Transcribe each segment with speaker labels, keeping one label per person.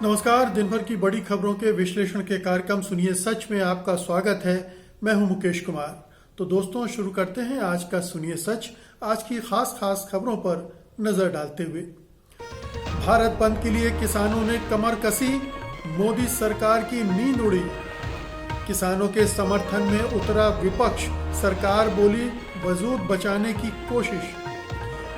Speaker 1: नमस्कार। दिन भर की बड़ी खबरों के विश्लेषण के कार्यक्रम सुनिए सच में आपका स्वागत है। मैं हूं मुकेश कुमार। तो दोस्तों, शुरू करते हैं आज का सुनिए सच। आज की खास खबरों पर नजर डालते हुए, भारत बंद के लिए किसानों ने कमर कसी, मोदी सरकार की नींद उड़ी। किसानों के समर्थन में उतरा विपक्ष, सरकार बोली वजूद बचाने की कोशिश।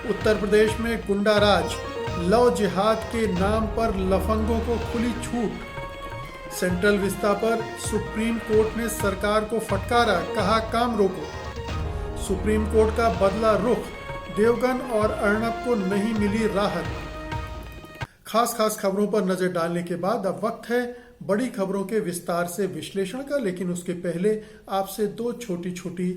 Speaker 1: उत्तर प्रदेश में गुंडा राज, लव जिहाद के नाम पर लफंगों को खुली छूट। सेंट्रल विस्ता पर सुप्रीम कोर्ट ने सरकार को फटकारा, कहा काम रोको। सुप्रीम कोर्ट का बदला रुख, देवगन और अर्नब को नहीं मिली राहत। खास खबरों पर नजर डालने के बाद अब वक्त है बड़ी खबरों के विस्तार से विश्लेषण का। लेकिन उसके पहले आपसे दो छोटी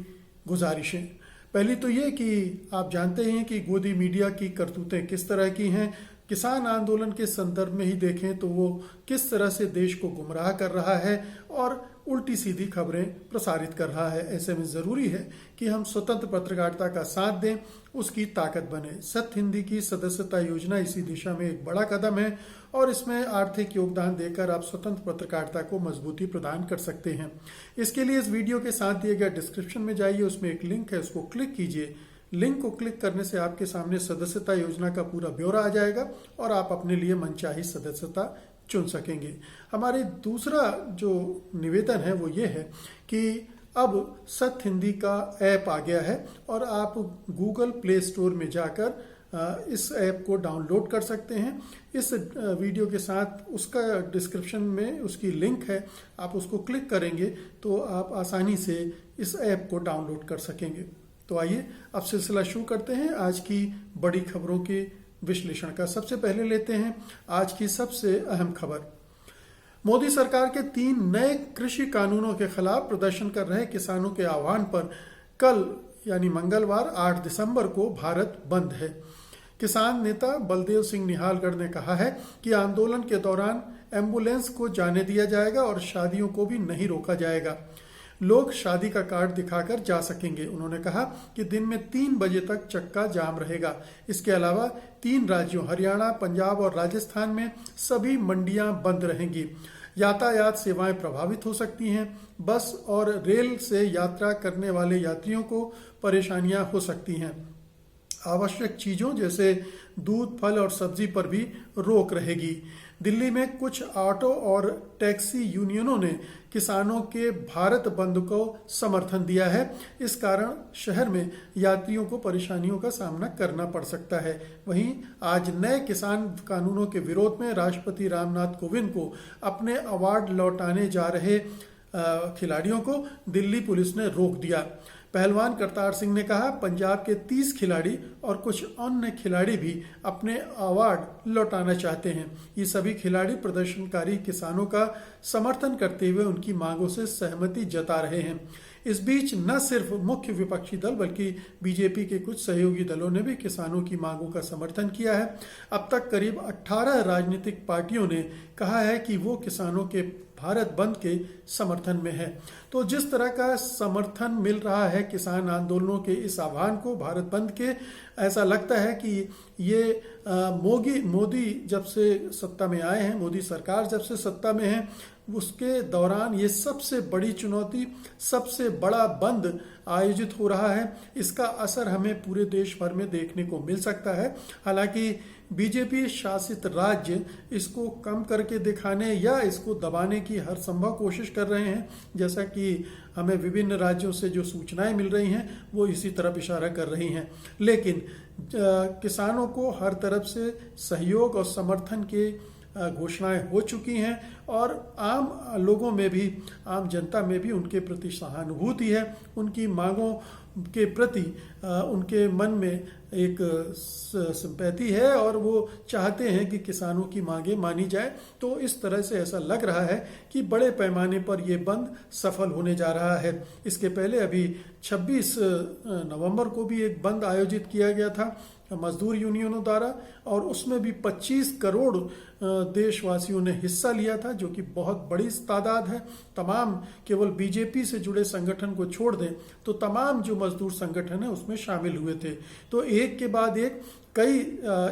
Speaker 1: गुजारिशें। पहली तो ये कि आप जानते हैं कि गोदी मीडिया की करतूतें किस तरह की हैं। किसान आंदोलन के संदर्भ में ही देखें तो वो किस तरह से देश को गुमराह कर रहा है और उल्टी सीधी खबरें प्रसारित कर रहा है। ऐसे में ज़रूरी है कि हम स्वतंत्र पत्रकारिता का साथ दें, उसकी ताकत बने। सत्य हिंदी की सदस्यता योजना इसी दिशा में एक बड़ा कदम है और इसमें आर्थिक योगदान देकर आप स्वतंत्र पत्रकारिता को मजबूती प्रदान कर सकते हैं। इसके लिए इस वीडियो के साथ दिए गए डिस्क्रिप्शन में जाइए, उसमें एक लिंक है, उसको क्लिक कीजिए। लिंक को क्लिक करने से आपके सामने सदस्यता योजना का पूरा ब्यौरा आ जाएगा और आप अपने लिए मनचाही सदस्यता चुन सकेंगे। हमारे दूसरा जो निवेदन है वो ये है कि अब सत्य हिंदी का ऐप आ गया है और आप गूगल प्ले स्टोर में जाकर इस ऐप को डाउनलोड कर सकते हैं। इस वीडियो के साथ उसका डिस्क्रिप्शन में उसकी लिंक है, आप उसको क्लिक करेंगे तो आप आसानी से इस ऐप को डाउनलोड कर सकेंगे। तो आइए अब सिलसिला शुरू करते हैं आज की बड़ी खबरों के विश्लेषण का। सबसे पहले लेते हैं आज की सबसे अहम खबर। मोदी सरकार के 3 नए कृषि कानूनों के खिलाफ प्रदर्शन कर रहे किसानों के आह्वान पर कल यानी मंगलवार 8 दिसंबर को भारत बंद है। किसान नेता बलदेव सिंह निहालगढ़ ने कहा है कि आंदोलन के दौरान एम्बुलेंस को जाने दिया जाएगा और शादियों को भी नहीं रोका जाएगा। लोग शादी का कार्ड दिखाकर जा सकेंगे। उन्होंने कहा कि दिन में 3 बजे तक चक्का जाम रहेगा। इसके अलावा 3 राज्यों हरियाणा, पंजाब और राजस्थान में सभी मंडियां बंद रहेंगी। यातायात सेवाएं प्रभावित हो सकती हैं। बस और रेल से यात्रा करने वाले यात्रियों को परेशानियां हो सकती हैं। आवश्यक चीजों जैसे दूध, फल और सब्जी पर भी रोक रहेगी। दिल्ली में कुछ ऑटो और टैक्सी यूनियनों ने किसानों के भारत बंद को समर्थन दिया है। इस कारण शहर में यात्रियों को परेशानियों का सामना करना पड़ सकता है। वहीं आज नए किसान कानूनों के विरोध में राष्ट्रपति रामनाथ कोविंद को अपने अवार्ड लौटाने जा रहे खिलाड़ियों को दिल्ली पुलिस ने रोक दिया। पहलवान करतार सिंह ने कहा पंजाब के 30 खिलाड़ी और कुछ अन्य खिलाड़ी भी अपने अवार्ड लौटाना चाहते हैं। ये सभी खिलाड़ी प्रदर्शनकारी किसानों का समर्थन करते हुए उनकी मांगों से सहमति जता रहे हैं। इस बीच न सिर्फ मुख्य विपक्षी दल बल्कि बीजेपी के कुछ सहयोगी दलों ने भी किसानों की मांगों का समर्थन किया है। अब तक करीब 18 राजनीतिक पार्टियों ने कहा है कि वो किसानों के भारत बंद के समर्थन में है। तो जिस तरह का समर्थन मिल रहा है किसान आंदोलनों के इस आह्वान को भारत बंद के, ऐसा लगता है कि ये मोदी जब से सत्ता में आए हैं, मोदी सरकार जब से सत्ता में है, उसके दौरान ये सबसे बड़ी चुनौती, सबसे बड़ा बंद आयोजित हो रहा है। इसका असर हमें पूरे देश भर में देखने को मिल सकता है। हालांकि बीजेपी शासित राज्य इसको कम करके दिखाने या इसको दबाने की हर संभव कोशिश कर रहे हैं। जैसा कि हमें विभिन्न राज्यों से जो सूचनाएं मिल रही हैं वो इसी तरफ इशारा कर रही हैं। लेकिन किसानों को हर तरफ से सहयोग और समर्थन के घोषणाएं हो चुकी हैं और आम लोगों में भी, आम जनता में भी उनके प्रति सहानुभूति है। उनकी मांगों के प्रति उनके मन में एक सिंपैथी है और वो चाहते हैं कि किसानों की मांगें मानी जाए। तो इस तरह से ऐसा लग रहा है कि बड़े पैमाने पर ये बंद सफल होने जा रहा है। इसके पहले अभी 26 नवंबर को भी एक बंद आयोजित किया गया था मजदूर यूनियनों द्वारा और उसमें भी 25 करोड़ देशवासियों ने हिस्सा लिया था, जो कि बहुत बड़ी तादाद है। तमाम, केवल बीजेपी से जुड़े संगठन को छोड़ दें तो तमाम जो मजदूर संगठन है उसमें शामिल हुए थे। तो एक के बाद एक कई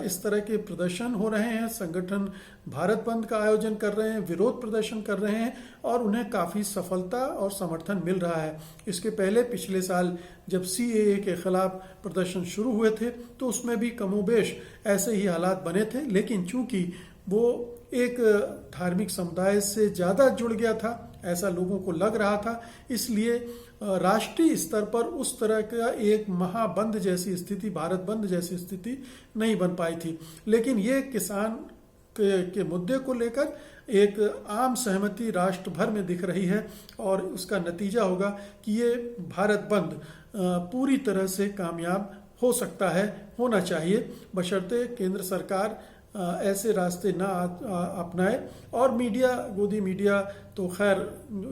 Speaker 1: इस तरह के प्रदर्शन हो रहे हैं, संगठन भारत बंद का आयोजन कर रहे हैं, विरोध प्रदर्शन कर रहे हैं और उन्हें काफ़ी सफलता और समर्थन मिल रहा है। इसके पहले पिछले साल जब CAA के खिलाफ प्रदर्शन शुरू हुए थे तो उसमें भी कमोबेश ऐसे ही हालात बने थे, लेकिन चूंकि वो एक धार्मिक समुदाय से ज़्यादा जुड़ गया था, ऐसा लोगों को लग रहा था, इसलिए राष्ट्रीय स्तर पर उस तरह का एक महाबंद जैसी स्थिति, भारत बंद जैसी स्थिति नहीं बन पाई थी। लेकिन ये किसान के मुद्दे को लेकर एक आम सहमति राष्ट्र भर में दिख रही है और उसका नतीजा होगा कि ये भारत बंद पूरी तरह से कामयाब हो सकता है, होना चाहिए, बशर्ते केंद्र सरकार ऐसे रास्ते ना अपनाए। और मीडिया, गोदी मीडिया तो खैर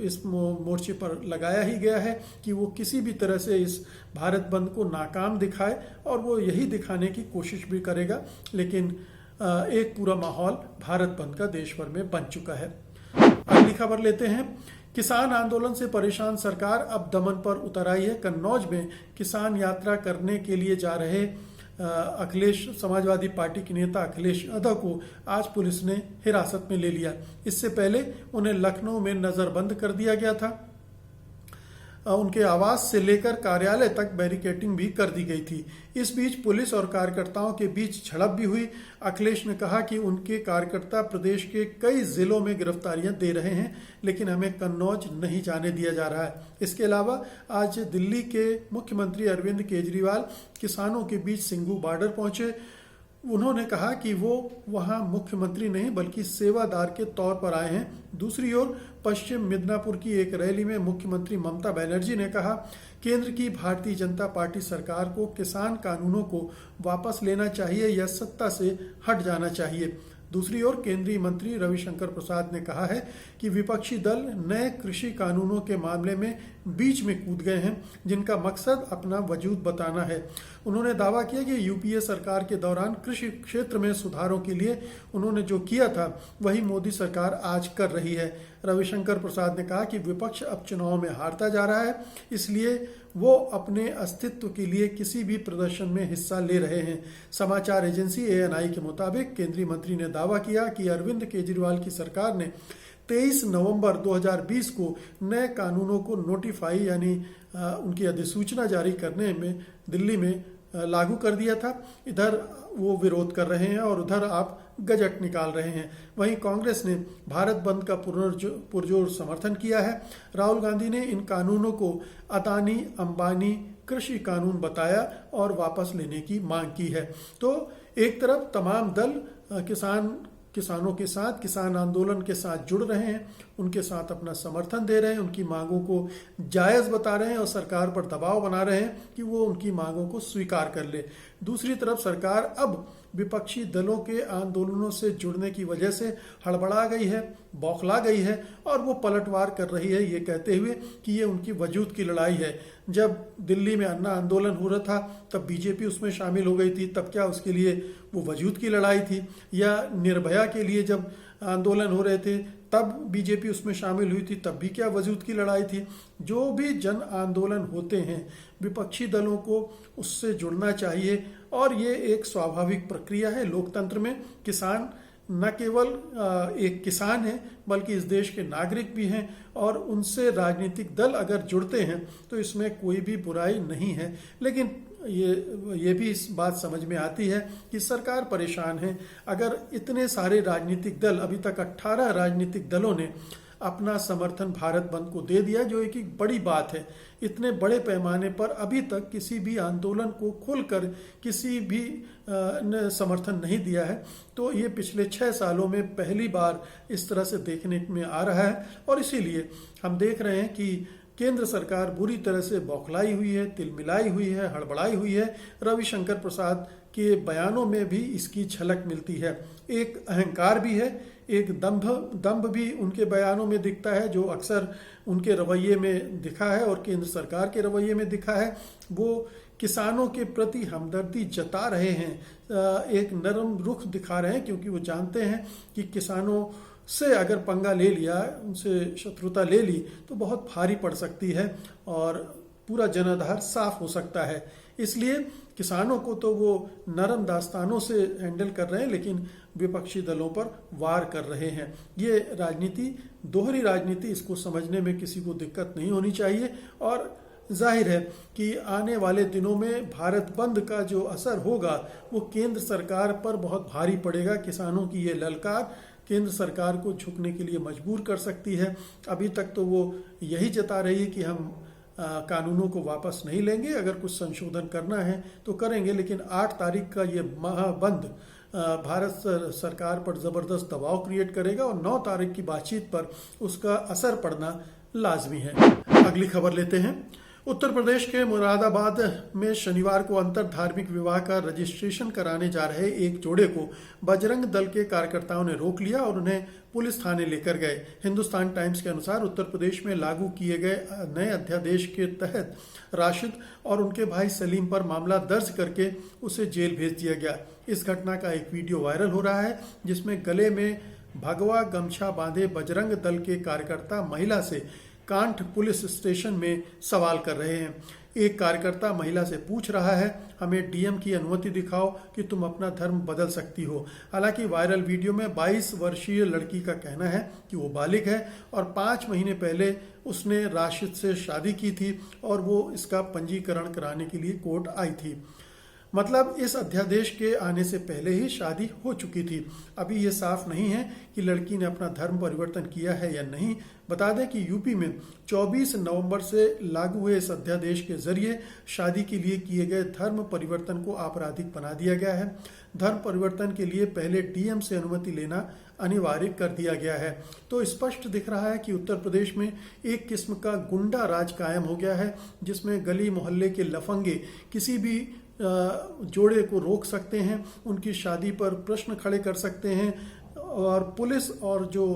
Speaker 1: इस मोर्चे पर लगाया ही गया है कि वो किसी भी तरह से इस भारत बंद को नाकाम दिखाए और वो यही दिखाने की कोशिश भी करेगा। लेकिन एक पूरा माहौल भारत बंद का देश भर में बन चुका है। अगली खबर लेते हैं। किसान आंदोलन से परेशान सरकार अब दमन पर उतर आई है। कन्नौज में किसान यात्रा करने के लिए जा रहे अखिलेश, समाजवादी पार्टी के नेता अखिलेश यादव को आज पुलिस ने हिरासत में ले लिया। इससे पहले उन्हें लखनऊ में नजरबंद कर दिया गया था। उनके आवास से लेकर कार्यालय तक बैरिकेडिंग भी कर दी गई थी। इस बीच पुलिस और कार्यकर्ताओं के बीच झड़प भी हुई। अखिलेश ने कहा कि उनके कार्यकर्ता प्रदेश के कई जिलों में गिरफ्तारियां दे रहे हैं, लेकिन हमें कन्नौज नहीं जाने दिया जा रहा है। इसके अलावा आज दिल्ली के मुख्यमंत्री अरविंद केजरीवाल किसानों के बीच सिंघू बॉर्डर पहुंचे। उन्होंने कहा कि वो वहां मुख्यमंत्री नहीं बल्कि सेवादार के तौर पर आए हैं। दूसरी ओर पश्चिम मिदनापुर की एक रैली में मुख्यमंत्री ममता बनर्जी ने कहा, केंद्र की भारतीय जनता पार्टी सरकार को किसान कानूनों को वापस लेना चाहिए या सत्ता से हट जाना चाहिए। दूसरी ओर केंद्रीय मंत्री रविशंकर प्रसाद ने कहा है कि विपक्षी दल नए कृषि कानूनों के मामले में बीच में कूद गए हैं, जिनका मकसद अपना वजूद बताना है। उन्होंने दावा किया कि यूपीए सरकार के दौरान कृषि क्षेत्र में सुधारों के लिए उन्होंने जो किया था वही मोदी सरकार आज कर रही है। रविशंकर प्रसाद ने कहा कि विपक्ष अब चुनाव में हारता जा रहा है, इसलिए वो अपने अस्तित्व के लिए किसी भी प्रदर्शन में हिस्सा ले रहे हैं। समाचार एजेंसी ANI के मुताबिक केंद्रीय मंत्री ने दावा किया कि अरविंद केजरीवाल की सरकार ने 23 नवंबर 2020 को नए कानूनों को नोटिफाई यानी उनकी अधिसूचना जारी करने में दिल्ली में लागू कर दिया था। इधर वो विरोध कर रहे हैं और उधर आप गजट निकाल रहे हैं। वहीं कांग्रेस ने भारत बंद का पुरजोर समर्थन किया है। राहुल गांधी ने इन कानूनों को अदानी अंबानी कृषि कानून बताया और वापस लेने की मांग की है। तो एक तरफ तमाम दल किसानों के साथ, किसान आंदोलन के साथ जुड़ रहे हैं, उनके साथ अपना समर्थन दे रहे हैं, उनकी मांगों को जायज़ बता रहे हैं और सरकार पर दबाव बना रहे हैं कि वो उनकी मांगों को स्वीकार कर ले। दूसरी तरफ सरकार अब विपक्षी दलों के आंदोलनों से जुड़ने की वजह से हड़बड़ा गई है, बौखला गई है और वो पलटवार कर रही है, ये कहते हुए कि ये उनकी वजूद की लड़ाई है। जब दिल्ली में अन्ना आंदोलन हो रहा था तब बीजेपी उसमें शामिल हो गई थी, तब क्या उसके लिए वो वजूद की लड़ाई थी? या निर्भया के लिए जब आंदोलन हो रहे थे तब बीजेपी उसमें शामिल हुई थी, तब भी क्या वजूद की लड़ाई थी? जो भी जन आंदोलन होते हैं विपक्षी दलों को उससे जुड़ना चाहिए और ये एक स्वाभाविक प्रक्रिया है लोकतंत्र में। किसान न केवल एक किसान है बल्कि इस देश के नागरिक भी हैं और उनसे राजनीतिक दल अगर जुड़ते हैं तो इसमें कोई भी बुराई नहीं है। लेकिन ये भी इस बात समझ में आती है कि सरकार परेशान है। अगर इतने सारे राजनीतिक दल, अभी तक 18 राजनीतिक दलों ने अपना समर्थन भारत बंद को दे दिया, जो एक बड़ी बात है। इतने बड़े पैमाने पर अभी तक किसी भी आंदोलन को खोलकर किसी भी ने समर्थन नहीं दिया है। तो ये पिछले 6 सालों में पहली बार इस तरह से देखने में आ रहा है और इसीलिए हम देख रहे हैं कि केंद्र सरकार बुरी तरह से बौखलाई हुई है, तिलमिलाई हुई है, हड़बड़ाई हुई है। रविशंकर प्रसाद के बयानों में भी इसकी झलक मिलती है। एक अहंकार भी है, एक दंभ भी उनके बयानों में दिखता है, जो अक्सर उनके रवैये में दिखा है और केंद्र सरकार के रवैये में दिखा है। वो किसानों के प्रति हमदर्दी जता रहे हैं, एक नरम रुख दिखा रहे हैं, क्योंकि वो जानते हैं कि किसानों से अगर पंगा ले लिया, उनसे शत्रुता ले ली तो बहुत भारी पड़ सकती है और पूरा जनाधार साफ हो सकता है। इसलिए किसानों को तो वो नरम दास्तानों से हैंडल कर रहे हैं, लेकिन विपक्षी दलों पर वार कर रहे हैं। ये राजनीति, दोहरी राजनीति, इसको समझने में किसी को दिक्कत नहीं होनी चाहिए। और जाहिर है कि आने वाले दिनों में भारत बंद का जो असर होगा वो केंद्र सरकार पर बहुत भारी पड़ेगा। किसानों की ये ललकार केंद्र सरकार को झुकने के लिए मजबूर कर सकती है। अभी तक तो वो यही जता रही है कि हम कानूनों को वापस नहीं लेंगे, अगर कुछ संशोधन करना है तो करेंगे, लेकिन 8 तारीख का ये महाबंद भारत सरकार पर ज़बरदस्त दबाव क्रिएट करेगा और 9 तारीख की बातचीत पर उसका असर पड़ना लाजमी है। अगली खबर लेते हैं। उत्तर प्रदेश के मुरादाबाद में शनिवार को अंतर धार्मिक विवाह का रजिस्ट्रेशन कराने जा रहे एक जोड़े को बजरंग दल के कार्यकर्ताओं ने रोक लिया और उन्हें पुलिस थाने लेकर गए। हिंदुस्तान टाइम्स के अनुसार उत्तर प्रदेश में लागू किए गए नए अध्यादेश के तहत राशिद और उनके भाई सलीम पर मामला दर्ज करके उसे जेल भेज दिया गया। इस घटना का एक वीडियो वायरल हो रहा है जिसमें गले में भगवा गमछा बांधे बजरंग दल के कार्यकर्ता महिला से कांठ पुलिस स्टेशन में सवाल कर रहे हैं। एक कार्यकर्ता महिला से पूछ रहा है, हमें डीएम की अनुमति दिखाओ कि तुम अपना धर्म बदल सकती हो। हालांकि वायरल वीडियो में 22 वर्षीय लड़की का कहना है कि वो बालिग है और 5 महीने पहले उसने राशिद से शादी की थी और वो इसका पंजीकरण कराने के लिए कोर्ट आई थी। मतलब इस अध्यादेश के आने से पहले ही शादी हो चुकी थी। अभी ये साफ नहीं है कि लड़की ने अपना धर्म परिवर्तन किया है या नहीं। बता दें कि यूपी में 24 नवंबर से लागू हुए इस अध्यादेश के जरिए शादी के लिए किए गए धर्म परिवर्तन को आपराधिक बना दिया गया है। धर्म परिवर्तन के लिए पहले डीएम से अनुमति लेना अनिवार्य कर दिया गया है। तो स्पष्ट दिख रहा है कि उत्तर प्रदेश में एक किस्म का गुंडा राज कायम हो गया है, जिसमें गली मोहल्ले के लफंगे किसी भी जोड़े को रोक सकते हैं, उनकी शादी पर प्रश्न खड़े कर सकते हैं और पुलिस और जो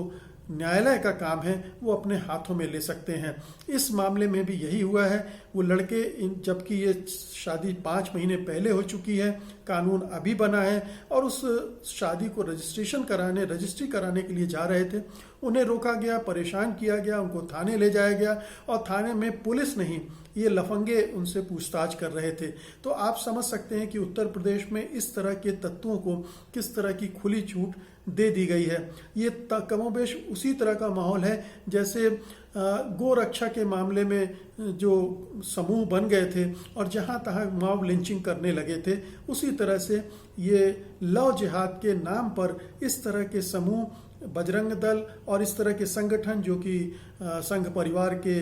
Speaker 1: न्यायालय का काम है वो अपने हाथों में ले सकते हैं। इस मामले में भी यही हुआ है। वो लड़के जबकि ये शादी 5 महीने पहले हो चुकी है, कानून अभी बना है और उस शादी को रजिस्ट्री कराने के लिए जा रहे थे, उन्हें रोका गया, परेशान किया गया, उनको थाने ले जाया गया और थाने में पुलिस नहीं, ये लफंगे उनसे पूछताछ कर रहे थे। तो आप समझ सकते हैं कि उत्तर प्रदेश में इस तरह के तत्वों को किस तरह की खुली छूट दे दी गई है। ये कमोबेश उसी तरह का माहौल है जैसे गोरक्षा के मामले में जो समूह बन गए थे और जहां तहां मॉब लिंचिंग करने लगे थे, उसी तरह से ये लव जिहाद के नाम पर इस तरह के समूह, बजरंग दल और इस तरह के संगठन जो कि संघ परिवार के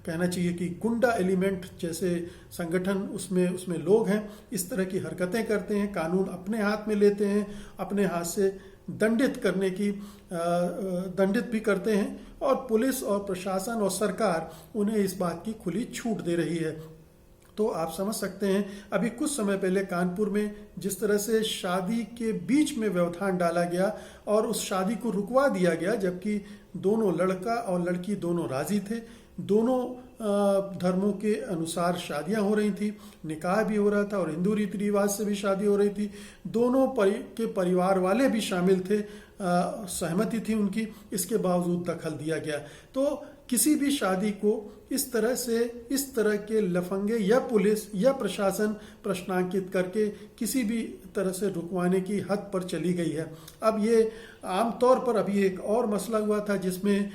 Speaker 1: कहना चाहिए कि गुंडा एलिमेंट जैसे संगठन उसमें लोग हैं, इस तरह की हरकतें करते हैं, कानून अपने हाथ में लेते हैं, अपने हाथ से दंडित भी करते हैं और पुलिस और प्रशासन और सरकार उन्हें इस बात की खुली छूट दे रही है। तो आप समझ सकते हैं अभी कुछ समय पहले कानपुर में जिस तरह से शादी के बीच में व्यवधान डाला गया और उस शादी को रुकवा दिया गया, जबकि दोनों लड़का और लड़की दोनों राजी थे, दोनों धर्मों के अनुसार शादियां हो रही थी, निकाह भी हो रहा था और हिंदू रीति रिवाज से भी शादी हो रही थी, दोनों के परिवार वाले भी शामिल थे, सहमति थी उनकी, इसके बावजूद दखल दिया गया। तो किसी भी शादी को इस तरह के लफंगे या पुलिस या प्रशासन प्रश्नांकित करके किसी भी तरह से रुकवाने की हद पर चली गई है। अब ये आमतौर पर अभी एक और मसला हुआ था जिसमें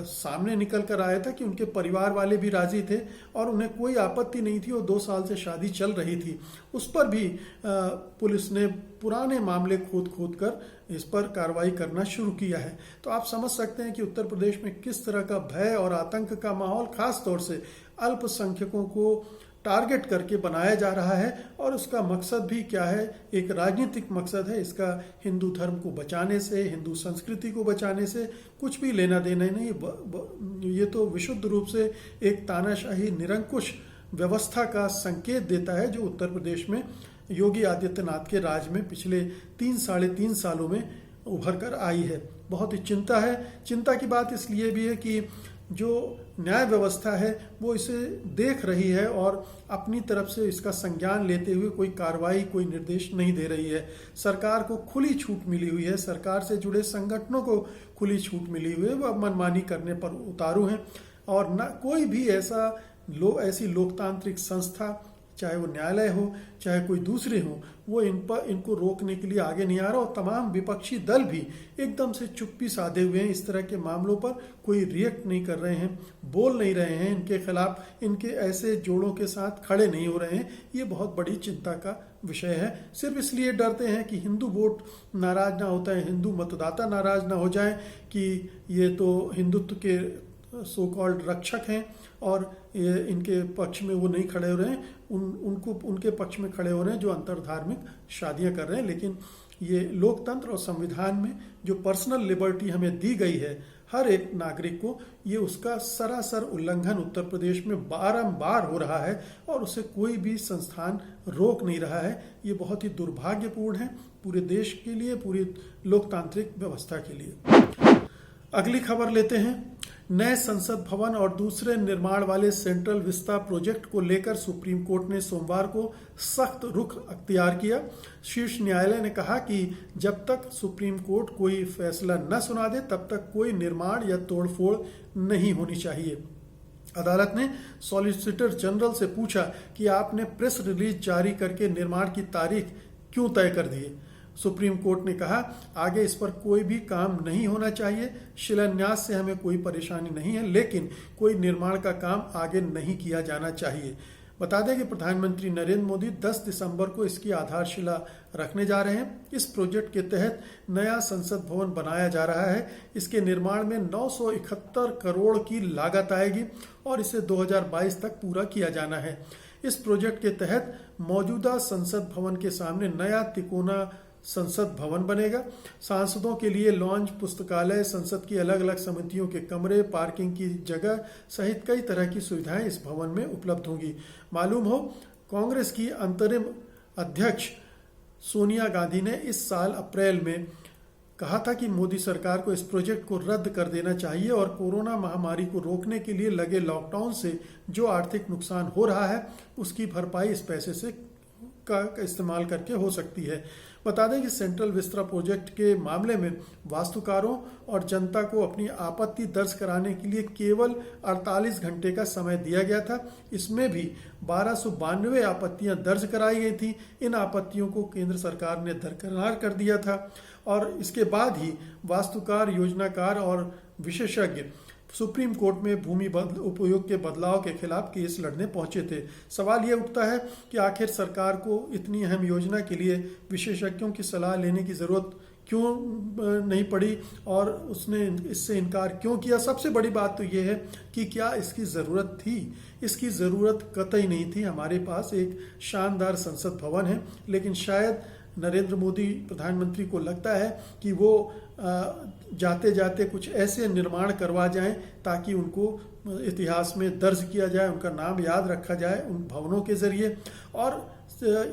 Speaker 1: सामने निकल कर आया था कि उनके परिवार वाले भी राजी थे और उन्हें कोई आपत्ति नहीं थी और 2 साल से शादी चल रही थी। उस पर भी पुलिस ने पुराने मामले खोद कर इस पर कार्रवाई करना शुरू किया है। तो आप समझ सकते हैं कि उत्तर प्रदेश में किस तरह का भय और आतंक का माहौल खास तौर से अल्पसंख्यकों को टारगेट करके बनाया जा रहा है और उसका मकसद भी क्या है, एक राजनीतिक मकसद है। इसका हिंदू धर्म को बचाने से, हिंदू संस्कृति को बचाने से कुछ भी लेना देना नहीं। ये तो विशुद्ध रूप से एक तानाशाही निरंकुश व्यवस्था का संकेत देता है जो उत्तर प्रदेश में योगी आदित्यनाथ के राज में पिछले 3-3.5 सालों में उभर कर आई है। बहुत ही चिंता है। चिंता की बात इसलिए भी है कि जो न्याय व्यवस्था है वो इसे देख रही है और अपनी तरफ से इसका संज्ञान लेते हुए कोई कार्रवाई, कोई निर्देश नहीं दे रही है। सरकार को खुली छूट मिली हुई है, सरकार से जुड़े संगठनों को खुली छूट मिली हुई है, वह मनमानी करने पर उतारू हैं और न कोई भी ऐसी लोकतांत्रिक संस्था, चाहे वो न्यायालय हो चाहे कोई दूसरे हो, वो इनको रोकने के लिए आगे नहीं आ रहा और तमाम विपक्षी दल भी एकदम से चुप्पी साधे हुए हैं। इस तरह के मामलों पर कोई रिएक्ट नहीं कर रहे हैं, बोल नहीं रहे हैं, इनके खिलाफ, इनके ऐसे जोड़ों के साथ खड़े नहीं हो रहे हैं। ये बहुत बड़ी चिंता का विषय है। सिर्फ इसलिए डरते हैं कि हिंदू वोट नाराज ना होता है, हिंदू मतदाता नाराज ना हो जाए कि ये तो हिंदुत्व के सो कॉल्ड रक्षक हैं और ये इनके पक्ष में वो नहीं खड़े हो रहे हैं, उनके पक्ष में खड़े हो रहे हैं जो अंतरधार्मिक शादियां कर रहे हैं। लेकिन ये लोकतंत्र और संविधान में जो पर्सनल लिबर्टी हमें दी गई है हर एक नागरिक को, ये उसका सरासर उल्लंघन उत्तर प्रदेश में बारंबार हो रहा है और उसे कोई भी संस्थान रोक नहीं रहा है। ये बहुत ही दुर्भाग्यपूर्ण है पूरे देश के लिए, पूरी लोकतांत्रिक व्यवस्था के लिए। अगली खबर लेते हैं। नए संसद भवन और दूसरे निर्माण वाले सेंट्रल विस्ता प्रोजेक्ट को लेकर सुप्रीम कोर्ट ने सोमवार को सख्त रुख अख्तियार किया। शीर्ष न्यायालय ने कहा कि जब तक सुप्रीम कोर्ट कोई फैसला न सुना दे तब तक कोई निर्माण या तोड़फोड़ नहीं होनी चाहिए। अदालत ने सॉलिसिटर जनरल से पूछा कि आपने प्रेस रिलीज जारी करके निर्माण की तारीख क्यों तय कर दी। सुप्रीम कोर्ट ने कहा, आगे इस पर कोई भी काम नहीं होना चाहिए। शिलान्यास से हमें कोई परेशानी नहीं है, लेकिन कोई निर्माण का काम आगे नहीं किया जाना चाहिए। बता दें कि प्रधानमंत्री नरेंद्र मोदी 10 दिसंबर को इसकी आधारशिला रखने जा रहे हैं। इस प्रोजेक्ट के तहत नया संसद भवन बनाया जा रहा है। इसके निर्माण में 971 करोड़ की लागत आएगी और इसे 2022 तक पूरा किया जाना है। इस प्रोजेक्ट के तहत मौजूदा संसद भवन के सामने नया तिकोना संसद भवन बनेगा। सांसदों के लिए लॉन्च, पुस्तकालय, संसद की अलग अलग समितियों के कमरे, पार्किंग की जगह सहित कई तरह की सुविधाएं इस भवन में उपलब्ध होंगी। मालूम हो, कांग्रेस की अंतरिम अध्यक्ष सोनिया गांधी ने इस साल अप्रैल में कहा था कि मोदी सरकार को इस प्रोजेक्ट को रद्द कर देना चाहिए और कोरोना महामारी को रोकने के लिए लगे लॉकडाउन से जो आर्थिक नुकसान हो रहा है उसकी भरपाई इस पैसे से का इस्तेमाल करके हो सकती है। बता दें कि सेंट्रल विस्ता प्रोजेक्ट के मामले में वास्तुकारों और जनता को अपनी आपत्ति दर्ज कराने के लिए केवल 48 घंटे का समय दिया गया था। इसमें भी 1292 आपत्तियां दर्ज कराई गई थी। इन आपत्तियों को केंद्र सरकार ने दरकिनार कर दिया था और इसके बाद ही वास्तुकार, योजनाकार और विशेषज्ञ सुप्रीम कोर्ट में भूमि उपयोग के बदलाव के खिलाफ केस लड़ने पहुंचे थे। सवाल यह उठता है कि आखिर सरकार को इतनी अहम योजना के लिए विशेषज्ञों की सलाह लेने की जरूरत क्यों नहीं पड़ी और उसने इससे इनकार क्यों किया। सबसे बड़ी बात तो यह है कि क्या इसकी ज़रूरत थी। इसकी ज़रूरत कतई नहीं थी। हमारे पास एक शानदार संसद भवन है, लेकिन शायद नरेंद्र मोदी प्रधानमंत्री को लगता है कि वो जाते जाते कुछ ऐसे निर्माण करवा जाएं ताकि उनको इतिहास में दर्ज किया जाए, उनका नाम याद रखा जाए उन भवनों के जरिए। और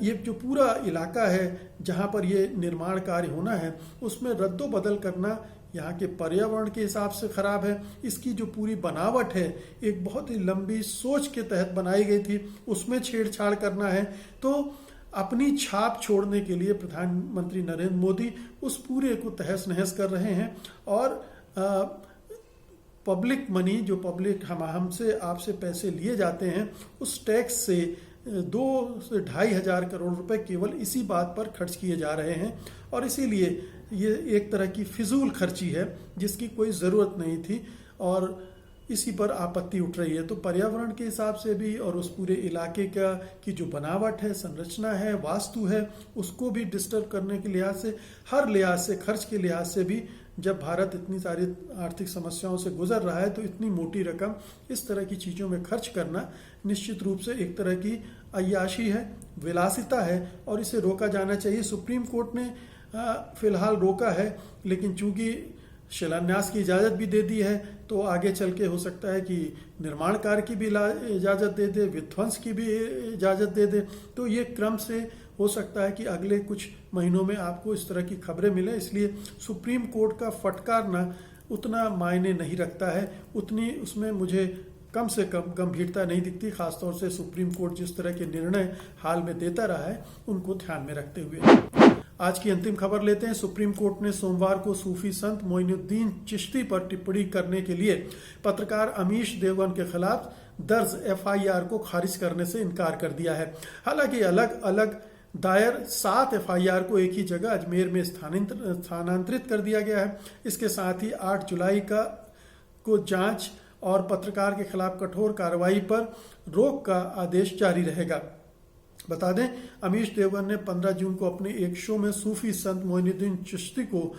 Speaker 1: ये जो पूरा इलाका है जहां पर ये निर्माण कार्य होना है उसमें रद्दो बदल करना यहाँ के पर्यावरण के हिसाब से खराब है। इसकी जो पूरी बनावट है एक बहुत ही लंबी सोच के तहत बनाई गई थी, उसमें छेड़छाड़ करना है। तो अपनी छाप छोड़ने के लिए प्रधानमंत्री नरेंद्र मोदी उस पूरे को तहस नहस कर रहे हैं और पब्लिक मनी, जो पब्लिक हमसे आपसे पैसे लिए जाते हैं, उस टैक्स से 2 से 2,500 करोड़ रुपए केवल इसी बात पर खर्च किए जा रहे हैं और इसीलिए ये एक तरह की फिजूल खर्ची है जिसकी कोई ज़रूरत नहीं थी और इसी पर आपत्ति उठ रही है। तो पर्यावरण के हिसाब से भी और उस पूरे इलाके की जो बनावट है, संरचना है, वास्तु है, उसको भी डिस्टर्ब करने के लिहाज से, हर लिहाज से, खर्च के लिहाज से भी, जब भारत इतनी सारी आर्थिक समस्याओं से गुजर रहा है तो इतनी मोटी रकम इस तरह की चीज़ों में खर्च करना निश्चित रूप से एक तरह की अय्याशी है, विलासिता है और इसे रोका जाना चाहिए। सुप्रीम कोर्ट ने फिलहाल रोका है, लेकिन चूंकि शिलान्यास की इजाज़त भी दे दी है तो आगे चल के हो सकता है कि निर्माण कार्य की भी इजाज़त दे दे, विध्वंस की भी इजाज़त दे दे। तो ये क्रम से हो सकता है कि अगले कुछ महीनों में आपको इस तरह की खबरें मिले। इसलिए सुप्रीम कोर्ट का फटकारना उतना मायने नहीं रखता है, उतनी उसमें मुझे कम से कम गंभीरता नहीं दिखती, खासतौर से सुप्रीम कोर्ट जिस तरह के निर्णय हाल में देता रहा है उनको ध्यान में रखते हुए। आज की अंतिम खबर लेते हैं। सुप्रीम कोर्ट ने सोमवार को सूफी संत मोइनुद्दीन चिश्ती पर टिप्पणी करने के लिए पत्रकार अमीश देवगन के खिलाफ दर्ज एफआईआर को खारिज करने से इनकार कर दिया है। हालांकि अलग अलग दायर 7 एफआईआर को एक ही जगह अजमेर में स्थानांतरित कर दिया गया है। इसके साथ ही 8 जुलाई को जांच और पत्रकार के खिलाफ कठोर कार्रवाई पर रोक का आदेश जारी रहेगा। बता दें, अमीश देवगन ने 15 जून को अपने एक शो में सूफी संत मोइनुद्दीन चिश्ती को,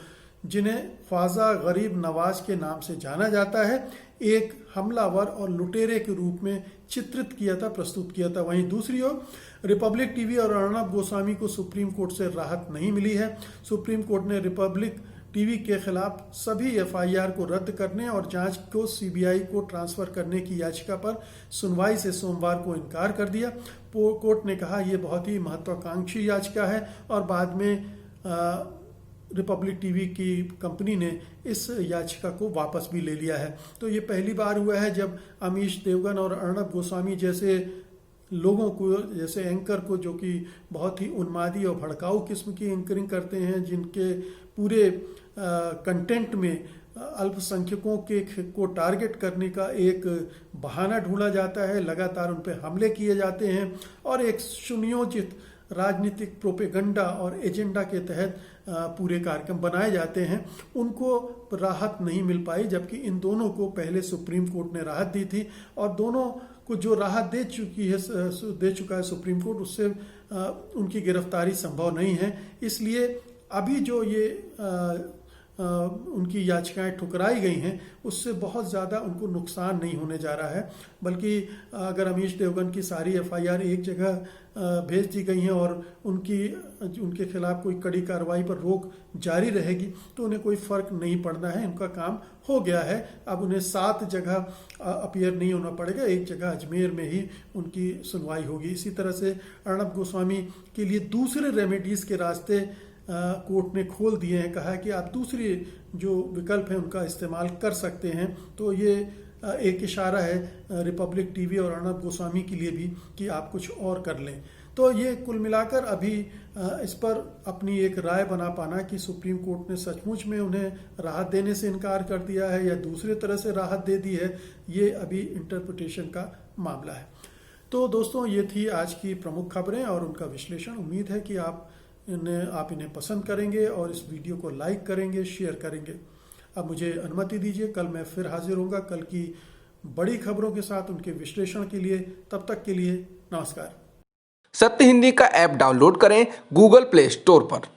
Speaker 1: जिन्हें ख्वाजा गरीब नवाज के नाम से जाना जाता है, एक हमलावर और लुटेरे के रूप में चित्रित किया था, प्रस्तुत किया था। वहीं दूसरी ओर रिपब्लिक टीवी और अर्णब गोस्वामी को सुप्रीम कोर्ट से राहत नहीं मिली है। सुप्रीम कोर्ट ने रिपब्लिक टीवी के खिलाफ सभी एफआईआर को रद्द करने और जांच को सीबीआई को ट्रांसफर करने की याचिका पर सुनवाई से सोमवार को इनकार कर दिया। कोर्ट ने कहा यह बहुत ही महत्वाकांक्षी याचिका है और बाद में रिपब्लिक टीवी की कंपनी ने इस याचिका को वापस भी ले लिया है। तो ये पहली बार हुआ है जब अमीश देवगन और अर्णब गोस्वामी जैसे लोगों को, जैसे एंकर को, जो कि बहुत ही उन्मादी और भड़काऊ किस्म की एंकरिंग करते हैं, जिनके पूरे कंटेंट में अल्पसंख्यकों को टारगेट करने का एक बहाना ढूंढा जाता है, लगातार उन पर हमले किए जाते हैं और एक सुनियोजित राजनीतिक प्रोपेगंडा और एजेंडा के तहत पूरे कार्यक्रम बनाए जाते हैं, उनको राहत नहीं मिल पाई। जबकि इन दोनों को पहले सुप्रीम कोर्ट ने राहत दी थी और दोनों को जो राहत दे चुका है सुप्रीम कोर्ट, उससे उनकी गिरफ्तारी संभव नहीं है। इसलिए अभी जो ये उनकी याचिकाएं ठुकराई गई हैं, उससे बहुत ज़्यादा उनको नुकसान नहीं होने जा रहा है। बल्कि अगर अमीश देवगन की सारी एफआईआर एक जगह भेज दी गई हैं और उनके खिलाफ कोई कड़ी कार्रवाई पर रोक जारी रहेगी तो उन्हें कोई फ़र्क नहीं पड़ना है, उनका काम हो गया है। अब उन्हें 7 जगह अपीयर नहीं होना पड़ेगा, एक जगह अजमेर में ही उनकी सुनवाई होगी। इसी तरह से अर्णब गोस्वामी के लिए दूसरे रेमेडीज़ के रास्ते कोर्ट ने खोल दिए हैं। कहा है कि आप दूसरी जो विकल्प है उनका इस्तेमाल कर सकते हैं। तो ये एक इशारा है रिपब्लिक टीवी और अर्णब गोस्वामी के लिए भी कि आप कुछ और कर लें। तो ये कुल मिलाकर अभी इस पर अपनी एक राय बना पाना कि सुप्रीम कोर्ट ने सचमुच में उन्हें राहत देने से इनकार कर दिया है या दूसरे तरह से राहत दे दी है, ये अभी इंटरप्रिटेशन का मामला है। तो दोस्तों, ये थी आज की प्रमुख खबरें और उनका विश्लेषण। उम्मीद है कि आप इन्हें पसंद करेंगे और इस वीडियो को लाइक करेंगे, शेयर करेंगे। अब मुझे अनुमति दीजिए, कल मैं फिर हाजिर होऊंगा कल की बड़ी खबरों के साथ, उनके विश्लेषण के लिए। तब तक के लिए नमस्कार।
Speaker 2: सत्य हिंदी का ऐप डाउनलोड करें गूगल प्ले स्टोर पर।